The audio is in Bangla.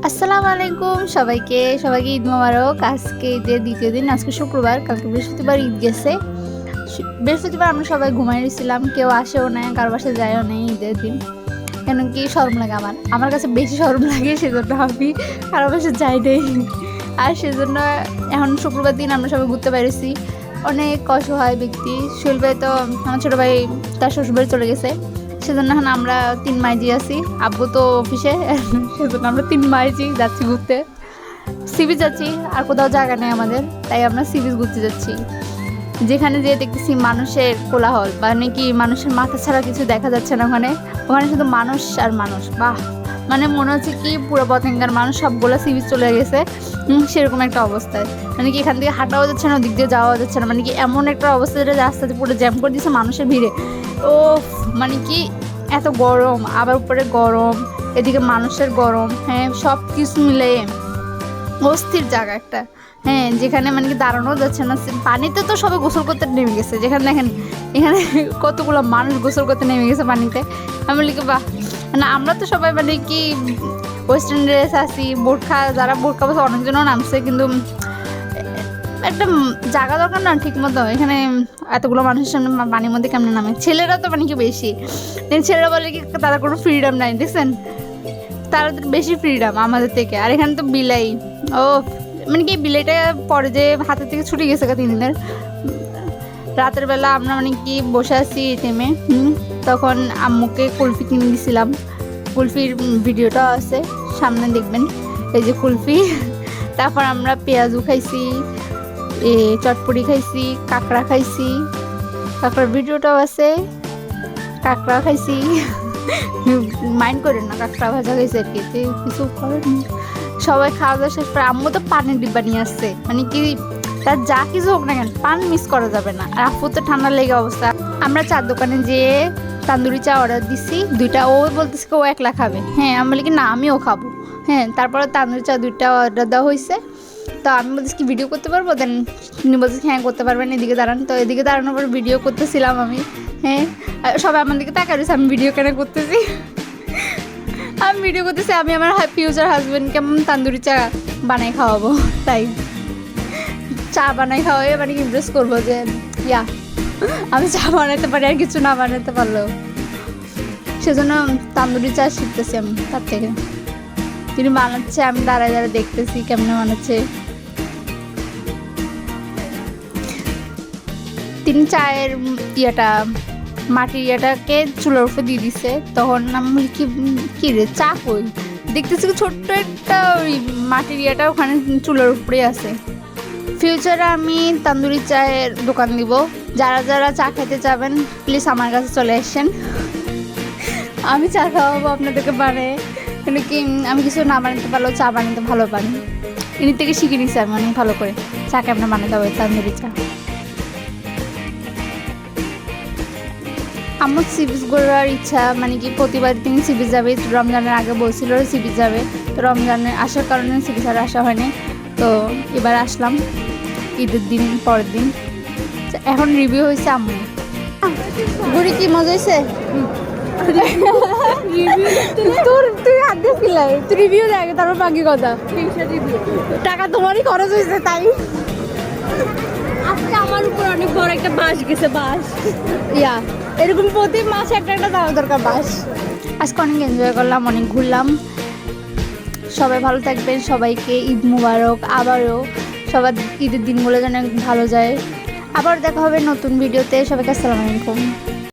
আসসালামু আলাইকুম সবাইকে ঈদ মোবারক। আজকে ঈদের দ্বিতীয় দিন, আজকে শুক্রবার, কালকে বৃহস্পতিবার ঈদ গেছে। বৃহস্পতিবার আমরা সবাই ঘুমাই রয়েছিলাম, কেউ আসেও নাই, কারো বাসায় যায়ও নাই ঈদের দিন। কেন কি শরম লাগে, আমার কাছে বেশি শরম লাগে, সেজন্য আমি কারো বাসায় যাই নাই। আর সেজন্য এখন শুক্রবার দিন আমরা সবাই ঘুরতে পেরেছি। অনেক অসহায় ব্যক্তি, শৈল ভাই তো আমার ছোটো ভাই তার শ্বশুরবাড়ি চলে গেছে, সেজন্য এখন আমরা 3 মাইজি আছি, আব্বু তো অফিসে, সেজন্য আমরা 3 মাইজি যাচ্ছি ঘুরতে। সি বিচ যাচ্ছি, আর কোথাও জায়গা নেই আমাদের, তাই আমরা সি বিচ ঘুরতে যাচ্ছি। যেখানে যেয়ে দেখতেছি মানুষের কোলাহল, মানে কি মানুষের মাথা ছাড়া কিছু দেখা যাচ্ছে না। ওখানে শুধু মানুষ আর মানুষ, বাহ, মানে মনে হচ্ছে কি পুরো পতেঙ্গার মানুষ সবগুলো সি বিচ চলে গেছে, সেরকম একটা অবস্থায়। মানে কি এখান থেকে হাঁটাও যাচ্ছে না, ওদিক দিয়ে যাওয়া যাচ্ছে না, মানে কি এমন একটা অবস্থা যেটা রাস্তাতে পুরো জ্যাম করে দিয়েছে মানুষের ভিড়ে। ও মানে কি এত গরম, আবার উপরে গরম, এদিকে মানুষের গরম, হ্যাঁ, সব কিছু মিলে অস্থির জায়গা একটা। হ্যাঁ, যেখানে মানে কি দাঁড়ানো যাচ্ছে না, পানিতে তো সবাই গোসল করতে নেমে গেছে। যেখানে দেখেন এখানে কতগুলো মানুষ গোসল করতে নেমে গেছে পানিতে। আমি বলি কি বাহ, না আমরা তো সবাই মানে কি ওয়েস্টার্ন ড্রেস আছি, বোরখা, যারা বোরখা বসে অনেকজনও নামছে, কিন্তু একটা জায়গা দরকার না ঠিক মতো। এখানে এতগুলো মানুষের সামনে পানির মধ্যে কেমন নামে? ছেলেরা তো মানে কি বেশি, ছেলেরা বলে কি তারা কোনো ফ্রিডম নাই, দেখছেন, তারা বেশি ফ্রিডম আমাদের থেকে। আর এখানে তো বিলাই, ও মানে কি বিলাইটা পরে যে হাতের থেকে ছুটে গেছে 3 দিনের। রাতের বেলা আমরা মানে কি বসে আছি এটিএমে, তখন আম্মুকে কুলফি কিনে দিয়েছিলাম। কুলফির ভিডিওটা আছে, সামনে দেখবেন, এই যে কুলফি। তারপর আমরা পেঁয়াজু খাইছি, চটপটি খাইছি, কাঁকড়া খাইছি, কাঁকড়ার ভিডিওটাও আছে, কাঁকড়া খাইছি। মাইন্ড করেন না, কাঁকড়া ভাজা খাইছে আর কি, কিছু করেন। সবাই খাওয়া দাওয়া শেষ করে আম্মু তো পানির ডিব্বা নিয়ে আসছে, মানে কি তার যা কিছু হোক না কেন পান মিস করা যাবে না। আর আপু তো ঠান্ডা লেগে অবস্থা। আমরা চার দোকানে যেয়ে তান্দুরি চা অর্ডার দিছি 2টা, ও বলতেছে ও 1 খাবে। হ্যাঁ, আমি বলি কি না, আমিও খাবো। হ্যাঁ, তারপরে তান্দুরি চা 2টা অর্ডার দেওয়া হয়েছে। তো আমি বলতেছি কি ভিডিও করতে পারবো, দেন তিনি বলতেছি হ্যাঁ করতে পারবেন, এদিকে দাঁড়ান। তো এদিকে দাঁড়ানোর পর ভিডিও করতেছিলাম আমি। হ্যাঁ, সবাই আমার দিকে তাকায় রয়েছে, আমি ভিডিও কেন করতেছি। আমি ভিডিও করতেছি, আমি আমার ফিউচার হাজব্যান্ড কেমন তান্দুরি চা বানাই খাওয়াবো, তাই চা বানাই খাওয়াই মানে ইমপ্রেস করবো যে ইয়া আমি চা বানাতে পারি, আর কিছু না বানাতে পারলেও। সেজন্য তান্দুরি চা শিখতেছি আমি তার থেকে। তিনি বানাচ্ছে, আমি দাঁড়ায় দাঁড়ায় দেখতেছি কেমনে বানাচ্ছে। তিনি চায়ের ইয়েটা, মাটির ইয়েটাকে চুলার উপরে দিয়ে দিছে। তখন আমি বলি কি রে, চা কই? দেখতেছি ছোট্ট একটা ওই মাটির ইয়েটা ওখানে চুলার উপরে আছে। ফিউচারে আমি তান্দুরি চায়ের দোকান দিব, যারা যারা চা খেতে চাবেন প্লিজ আমার কাছে চলে আসেন, আমি চা খাওয়াবো আপনাদেরকে বানিয়ে। কিন্তু কি আমি কিছু না বানাতে পারলেও চা বানাতে ভালো পারি, এর থেকে শিখে নিচ্ছি আমি অনেক ভালো করে চা কেমন বানাতে হবে, তান্দুরি চা। আমার সি বিচ ঘোরার ইচ্ছা, মানে কি প্রতিবার তিনি সি বিচ যাবে, রমজানের আগে বলছিল সি বিচ যাবে, তো রমজানের আসার কারণে সি বিচ আর আসা হয়নি। তো এবার আসলাম ঈদের দিন, পরের দিন। এখন রিভিউ হয়েছে আম্মু ঘুরি, কি মজা হয়েছে? তুই হাত দিয়ে ফিলাই, তুই রিভিউ দেয়, তারপর বাকি কথা। টাকা তোমারই খরচ হয়েছে, তাই আজকে আমার উপর অনেক বড় একটা বাস গেছে, বাস ইয়া এরকম প্রতি মাসে একটা দেওয়া দরকার বাস। আজকে অনেক এনজয় করলাম, অনেক ঘুরলাম। সবাই ভালো থাকবেন, সবাইকে ঈদ মুবারক। আবারও সবার ঈদের দিনগুলো যেন ভালো যায়। আবার দেখা হবে নতুন ভিডিওতে। সবাইকে আসসালামু আলাইকুম।